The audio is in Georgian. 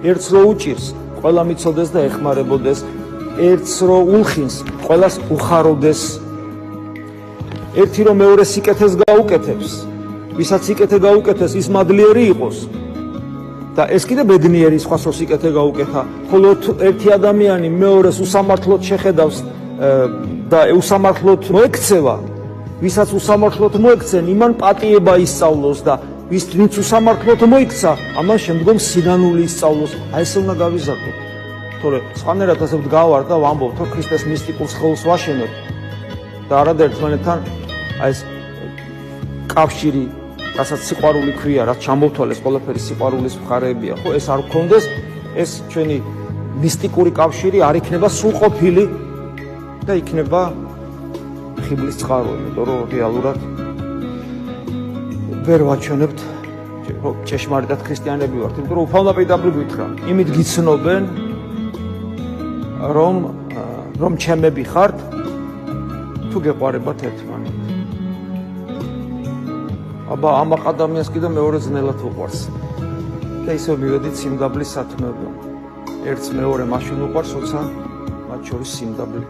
ერთს რო უჭირს, ყველა მიცოდეს და ეხმარებოდეს, ერთს რო ულხინს, ყველას უხაროდეს. ერთი რომ მეორე სიკეთეს გაუკეთებს, ვისაც სიკეთე გაუკეთეს, ის მადლიერი იყოს. და ეს კიდე ბედნიერი სხვას რო სიკეთე გაუკეთა, ხოლო ერთი ადამიანი მეორეს უსამართლოდ შეხედავს და უსამართლოდ მოექცევა, ვისაც უსამართლოდ მოექცენ, იმან პატიება ისწავლოს და ვინც უსამართლოდ მოიქცა, ამან შემდგომ სინანული ისწავლოს. აი ესე უნდა გავიზარდოთ. თორე სხვანაირად ასე ვდგავართ და ვამბობთ, რომ ქრისტეს მისტიკურ სხეულს ვაშენებთ და არადა ერთმანეთთან აი ეს კავშირი, რასაც სიყვარული ქვია, რაც ჩამოვთვალეს ყველაფერი სიყვარულის მხარეებია, ხო, ეს არ გქონდეს, ეს ჩვენი მისტიკური კავშირი არ იქნება სრულყოფილი და იქნება ხიბლის წყარო, იმიტომ რომ რეალურად ვერ ვაჩვენებთ ჭეშმარიტად ქრისტიანები ვართ, იმიტომ რომ უფალმაპირდაპირ გითხრა, იმით გიცნობენ, რომ ჩემები ხართ, თუ გეყვარებათ ერთმანეთს. აბა ამ ადამიანს კიდე მეორე ძნელად უყვარს. და ისევ მივედით სიმდაბლის სათნოებთან. ერთს მეორე მაშინ უყვარს, როცა მათ შორის სიმდაბლე